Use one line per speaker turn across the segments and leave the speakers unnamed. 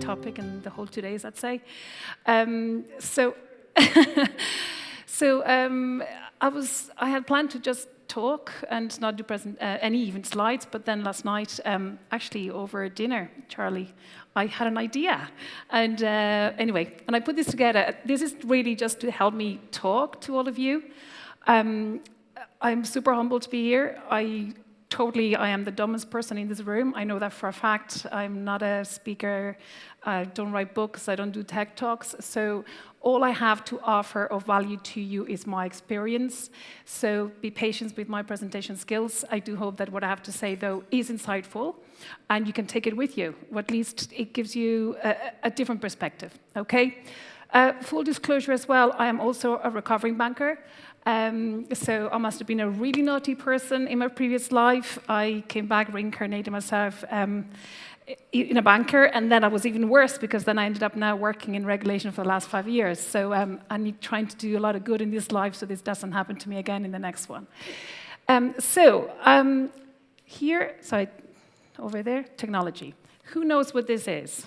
topic in the whole 2 days, I'd say. So I had planned to just talk and not do any even slides, but then last night, actually over dinner, Charlie, I had an idea. And anyway, and I put this together. This is really just to help me talk to all of you. I'm super humbled to be here. I am the dumbest person in this room. I know that for a fact. I'm not a speaker. I don't write books. I don't do tech talks. So all I have to offer of value to you is my experience. So be patient with my presentation skills. I do hope that what I have to say, though, is insightful, and you can take it with you, or at least it gives you a different perspective, okay? Full disclosure as well, I am also a recovering banker. So I must have been a really naughty person in my previous life. I came back, reincarnated myself in a banker, and then I was even worse because then I ended up now working in regulation for the last 5 years. So I'm trying to do a lot of good in this life so this doesn't happen to me again in the next one. Here, sorry, over there, technology. Who knows what this is?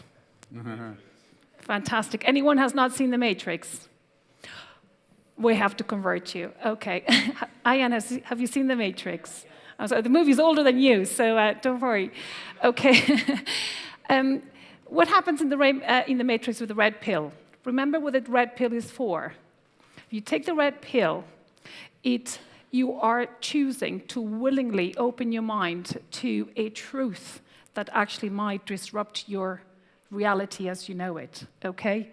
Fantastic. Anyone has not seen The Matrix? We have to convert you. Okay. Ayan, have you seen The Matrix? Oh, so the movie's older than you, so don't worry. Okay. What happens in the Matrix with the red pill? Remember what the red pill is for. If you take the red pill, you are choosing to willingly open your mind to a truth that actually might disrupt your reality as you know it, okay?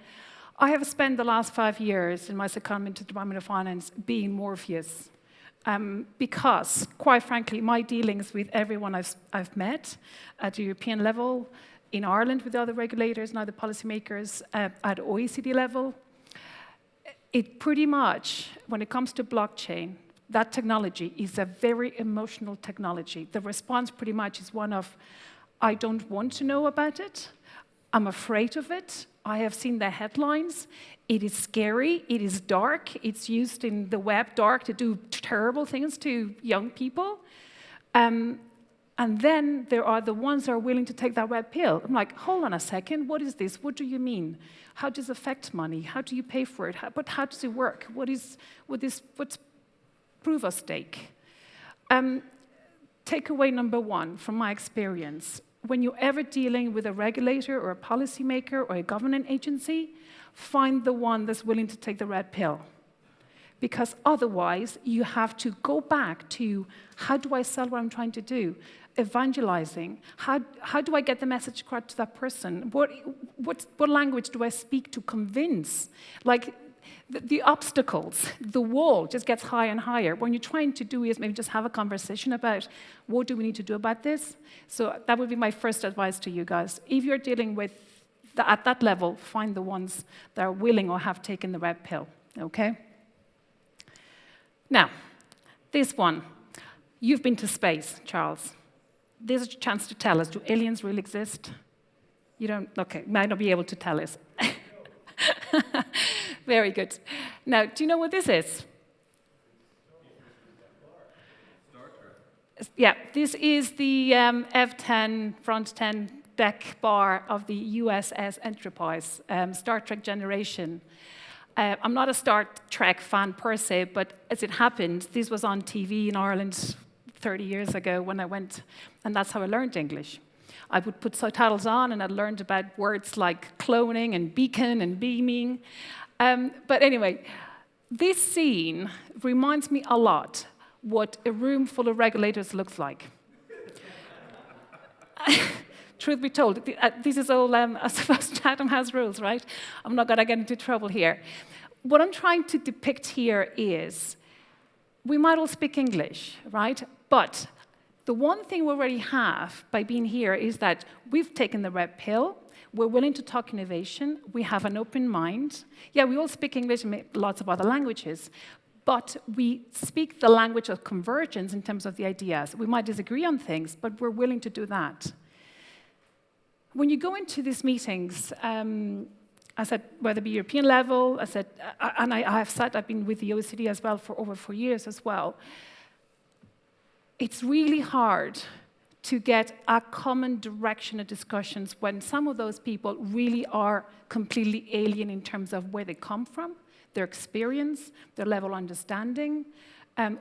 I have spent the last 5 years in my secondment to the Department of Finance being Morpheus because, quite frankly, my dealings with everyone I've met at the European level, in Ireland with the other regulators and other policymakers, at OECD level, it pretty much, when it comes to blockchain, that technology is a very emotional technology. The response pretty much is one of, I don't want to know about it, I'm afraid of it, I have seen the headlines, it is scary, it is dark, it's used in the web dark to do terrible things to young people. And then there are the ones that are willing to take that red pill. I'm like, hold on a second, what is this? What do you mean? How does it affect money? How do you pay for it? But how does it work? What's proof of stake? Takeaway number one from my experience, when you're ever dealing with a regulator or a policymaker or a government agency, find the one that's willing to take the red pill. Because otherwise, you have to go back to, how do I sell what I'm trying to do? Evangelizing. How do I get the message across to that person? What language do I speak to convince? Like, the obstacles, the wall just gets higher and higher. What you're trying to do is maybe just have a conversation about what do we need to do about this. So that would be my first advice to you guys. If you're dealing with at that level, find the ones that are willing or have taken the red pill, okay? Now, this one. You've been to space, Charles. There's a chance to tell us, do aliens really exist? You don't, okay, might not be able to tell us. Very good. Now, do you know what this is? Yeah, this is the F-10 front 10 deck bar of the USS Enterprise, Star Trek generation. I'm not a Star Trek fan per se, but as it happened, this was on TV in Ireland 30 years ago when I went, and that's how I learned English. I would put subtitles on, and I learned about words like cloning and beacon and beaming. But anyway, this scene reminds me a lot what a room full of regulators looks like. Truth be told, this is all, I suppose Chatham House rules, right? I'm not going to get into trouble here. What I'm trying to depict here is, we might all speak English, right? But the one thing we already have by being here is that we've taken the red pill, we're willing to talk innovation, we have an open mind. Yeah, we all speak English and lots of other languages, but we speak the language of convergence in terms of the ideas. We might disagree on things, but we're willing to do that. When you go into these meetings, I said, whether it be European level, I said, and I've been with the OECD as well for over 4 years as well. It's really hard to get a common direction of discussions when some of those people really are completely alien in terms of where they come from, their experience, their level of understanding,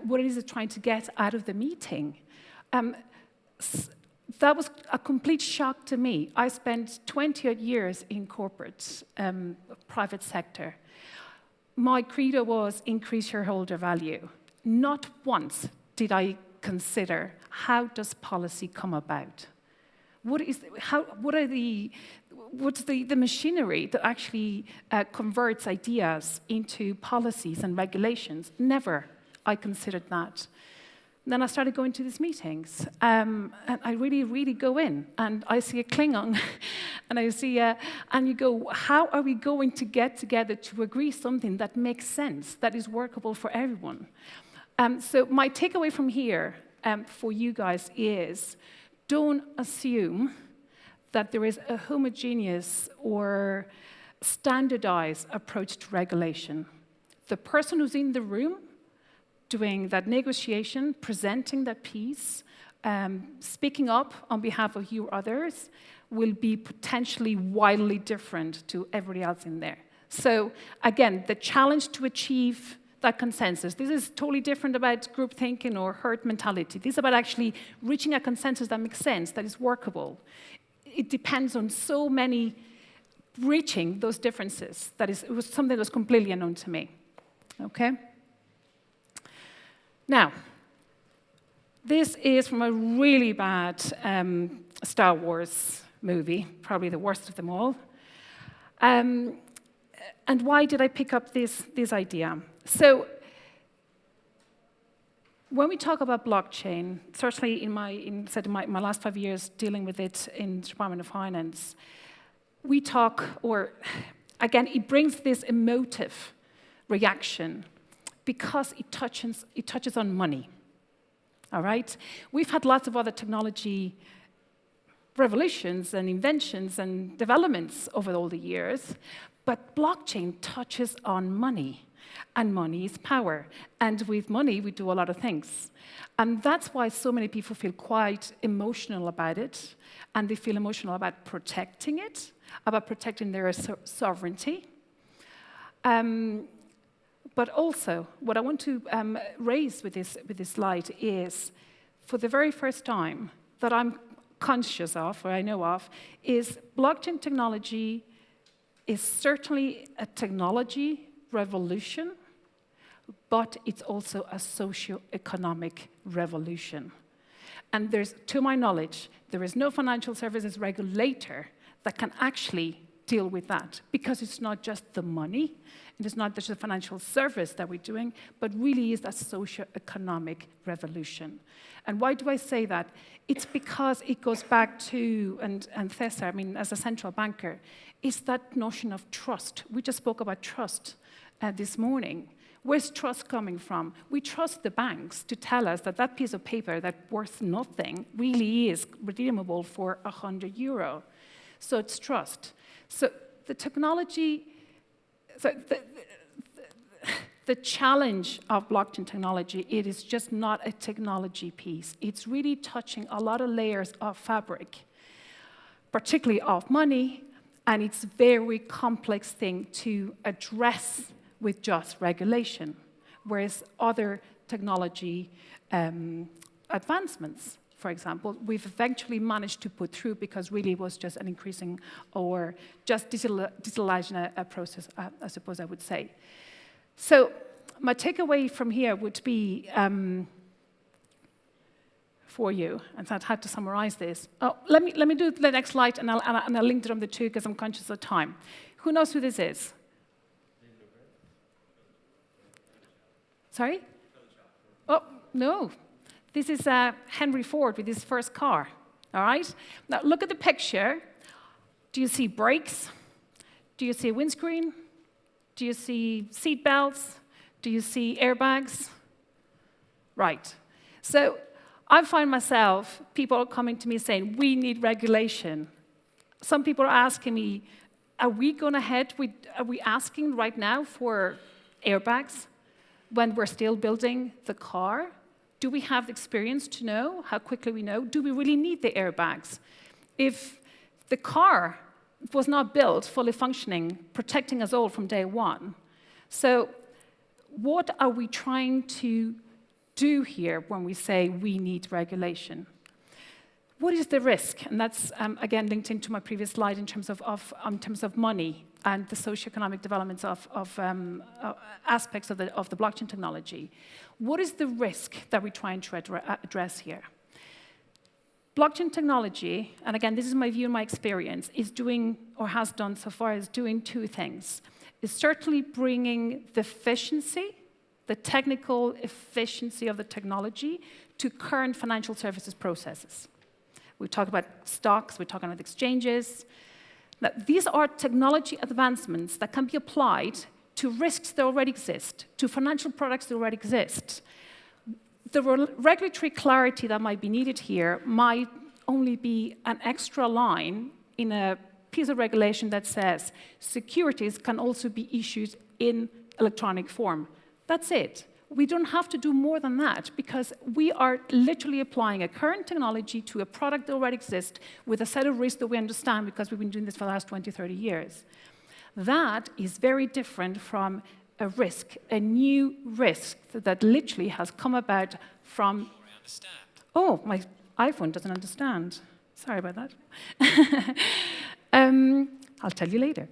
what it is they're trying to get out of the meeting. That was a complete shock to me. I spent 20-odd years in corporate, private sector. My credo was increase shareholder value. Not once did I consider how does policy come about? What's the machinery that actually converts ideas into policies and regulations? Never I considered that. Then I started going to these meetings, and I really go in, and I see a Klingon, and I see and you go, how are we going to get together to agree something that makes sense, that is workable for everyone? So my takeaway from here for you guys is, don't assume that there is a homogeneous or standardized approach to regulation. The person who's in the room doing that negotiation, presenting that piece, speaking up on behalf of you or others, will be potentially wildly different to everybody else in there. So again, the challenge to achieve that consensus, this is totally different about group thinking or herd mentality. This is about actually reaching a consensus that makes sense, that is workable. It depends on so many reaching those differences. It was something that was completely unknown to me. Okay? Now, this is from a really bad Star Wars movie, probably the worst of them all. And why did I pick up this idea? So, when we talk about blockchain, certainly in my last 5 years dealing with it in the Department of Finance, we talk, or again, it brings this emotive reaction because it touches on money. All right? We've had lots of other technology revolutions and inventions and developments over all the years, but blockchain touches on money, and money is power. And with money, we do a lot of things. And that's why so many people feel quite emotional about it, and they feel emotional about protecting it, about protecting their sovereignty. But also, what I want to raise with this slide is, for the very first time that I'm conscious of, or I know of, is blockchain technology is certainly a technology revolution, but it's also a socio-economic revolution. And to my knowledge, there is no financial services regulator that can actually deal with that, because it's not just the money, it is not just the financial service that we're doing, but really is a socio-economic revolution. And why do I say that? It's because it goes back to, and Cesar, I mean, as a central banker, is that notion of trust. We just spoke about trust this morning. Where's trust coming from? We trust the banks to tell us that that piece of paper that's worth nothing really is redeemable for €100. So it's trust. So the technology, the challenge of blockchain technology, it is just not a technology piece. It's really touching a lot of layers of fabric, particularly of money, and it's a very complex thing to address with just regulation, whereas other technology advancements, for example, we've eventually managed to put through because really it was just an increasing or just digitalizing a process, I suppose I would say. So my takeaway from here would be for you, and I had to summarize this. Oh, let me do the next slide, and I'll link it on the two because I'm conscious of time. Who knows who this is? Sorry? Oh, no. This is Henry Ford with his first car, all right? Now, look at the picture. Do you see brakes? Do you see a windscreen? Do you see seat belts? Do you see airbags? Right. So I find myself, people are coming to me saying, we need regulation. Some people are asking me, are we asking right now for airbags when we're still building the car? Do we have the experience to know how quickly we know? Do we really need the airbags? If the car was not built fully functioning, protecting us all from day one. So what are we trying to do here when we say we need regulation? What is the risk? And that's, again, linked into my previous slide in terms of money and the socioeconomic developments of aspects of the blockchain technology. What is the risk that we're trying to address here? Blockchain technology, and again, this is my view and my experience, is doing, or has done so far, is doing two things. It's certainly bringing the efficiency, the technical efficiency of the technology to current financial services processes. We talk about stocks, we're talking about exchanges. Now, these are technology advancements that can be applied to risks that already exist, to financial products that already exist. The regulatory clarity that might be needed here might only be an extra line in a piece of regulation that says securities can also be issued in electronic form. That's it. We don't have to do more than that because we are literally applying a current technology to a product that already exists with a set of risks that we understand because we've been doing this for the last 20, 30 years. That is very different from a risk, a new risk that literally has come about from... Oh, my iPhone doesn't understand. Sorry about that. I'll tell you later.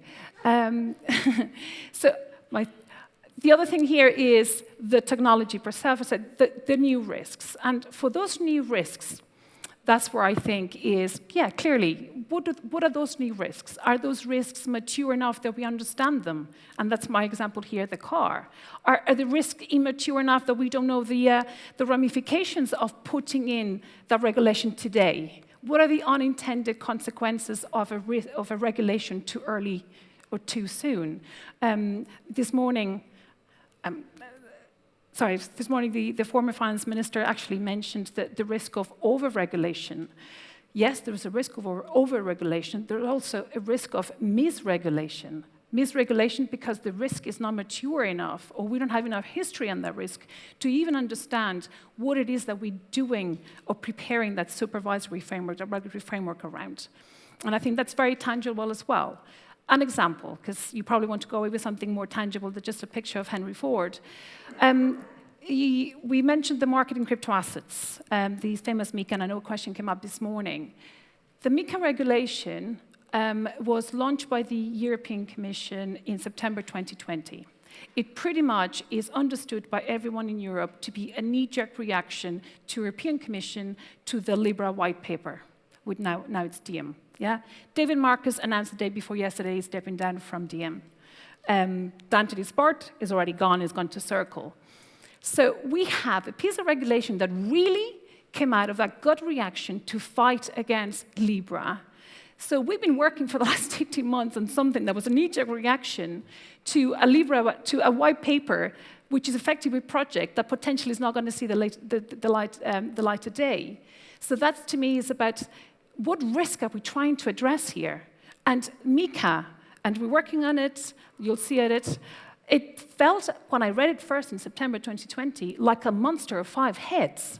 The other thing here is the technology per se, the new risks. And for those new risks, that's where I think is, yeah, clearly, what are those new risks? Are those risks mature enough that we understand them? And that's my example here, the car. Are the risks immature enough that we don't know the ramifications of putting in that regulation today? What are the unintended consequences of a regulation too early or too soon? This morning, the former finance minister actually mentioned the risk of over-regulation. Yes, there is a risk of over-regulation. There is also a risk of misregulation. Misregulation because the risk is not mature enough, or we don't have enough history on that risk to even understand what it is that we're doing or preparing that supervisory framework, that regulatory framework around. And I think that's very tangible as well. An example, because you probably want to go away with something more tangible than just a picture of Henry Ford. We mentioned the market in crypto assets, the famous MiCA, and I know a question came up this morning. The MiCA regulation was launched by the European Commission in September 2020. It pretty much is understood by everyone in Europe to be a knee-jerk reaction to European Commission to the Libra white paper. Now it's DM. Yeah? David Marcus announced the day before yesterday he's stepping down from DM. Dante Dispart is already gone, is gone to Circle. So we have a piece of regulation that really came out of that gut reaction to fight against Libra. So we've been working for the last 18 months on something that was a knee-jerk reaction to a Libra, to a white paper, which is effectively a project that potentially is not going to see the light of day. So that, to me, is about what risk are we trying to address here? And MiCA, and we're working on it, you'll see it, it felt, when I read it first in September 2020, like a monster of 5 heads.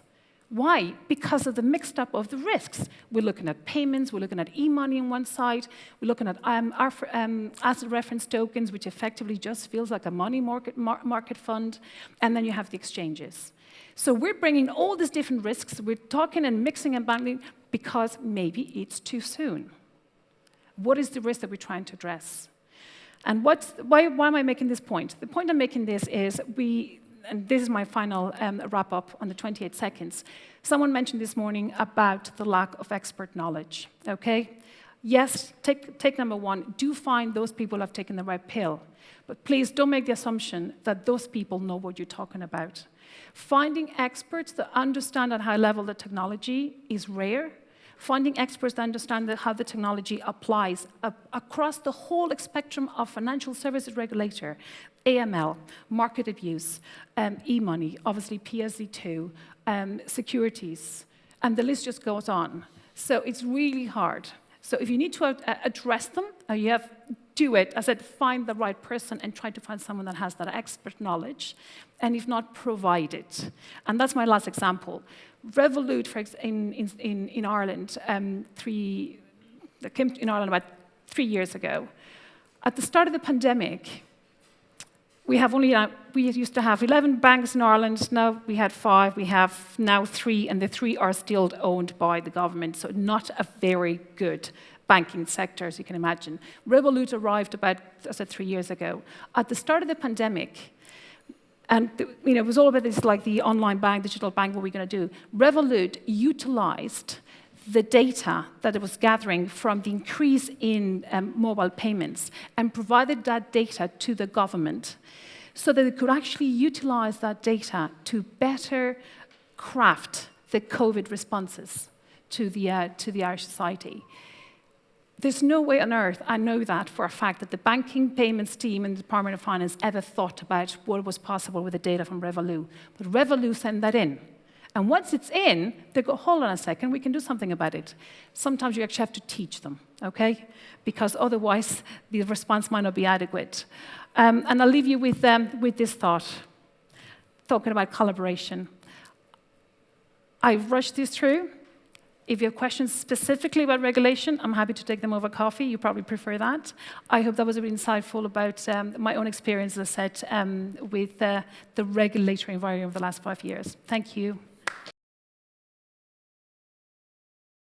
Why? Because of the mixed up of the risks. We're looking at payments, we're looking at e-money on one side, we're looking at asset reference tokens, which effectively just feels like a money market fund, and then you have the exchanges. So we're bringing all these different risks, we're talking and mixing and bundling because maybe it's too soon. What is the risk that we're trying to address? And why am I making this point? The point I'm making this is and this is my final wrap-up on the 28 seconds. Someone mentioned this morning about the lack of expert knowledge, okay? Yes, take number one, do find those people who have taken the right pill. But please don't make the assumption that those people know what you're talking about. Finding experts that understand at high level the technology is rare. Finding experts that understand how the technology applies across the whole spectrum of financial services regulator, AML, market abuse, e-money, obviously PSD2, securities, and the list just goes on. So it's really hard. So if you need to address them, you have do it. I said, find the right person and try to find someone that has that expert knowledge, and if not, provide it. And that's my last example. Revolut, in Ireland, they came in Ireland about 3 years ago. At the start of the pandemic, we used to have 11 banks in Ireland. Now we had 5. We have now 3, and the 3 are still owned by the government. So not a very good banking sector, as you can imagine. Revolut arrived about, as I said, 3 years ago. At the start of the pandemic, and it was all about this, like the online bank, digital bank, what we're going to do. Revolut utilized the data that it was gathering from the increase in mobile payments and provided that data to the government so that it could actually utilize that data to better craft the COVID responses to the Irish society. There's no way on earth, I know that for a fact, that the banking payments team in the Department of Finance ever thought about what was possible with the data from Revolut. But Revolut sent that in. And once it's in, they go, hold on a second, we can do something about it. Sometimes you actually have to teach them, okay? Because otherwise, the response might not be adequate. And I'll leave you with this thought, talking about collaboration. I've rushed this through. If you have questions specifically about regulation, I'm happy to take them over coffee. You probably prefer that. I hope that was really insightful about my own experience, as I said, with the regulatory environment over the last 5 years. Thank you.